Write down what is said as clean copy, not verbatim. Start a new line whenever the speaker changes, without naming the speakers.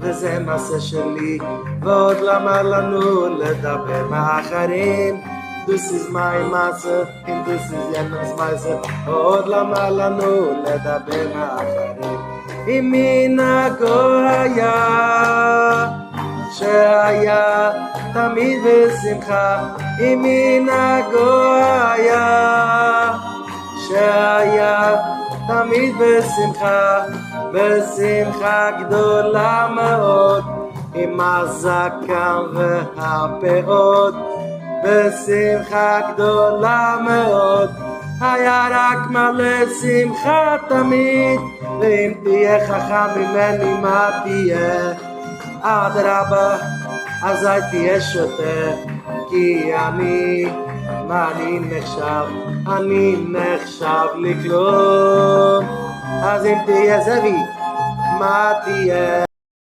וזה מעשה שלי, ועוד למה לנו לדבר מאחרים? Das ist mein Masse, und das ist jenes Masse, ועוד למה לנו לדבר מאחרים? אם מנהגו היה שהיה תמיד בשמחה, אם מנהגו היה שהיה תמיד בשמחה, בשמחה גדולה מאוד, עם הזקן והפאות, בשמחה גדולה מאוד, היה רק מלא שמחה תמיד. ואם תהיה חכם ממני מה תהיה? אדרבה, אזי תהיה שוטה, כי מה אני נחשב? אני נחשב לכלום. אז אם תהיה זאביק, מה תהיה?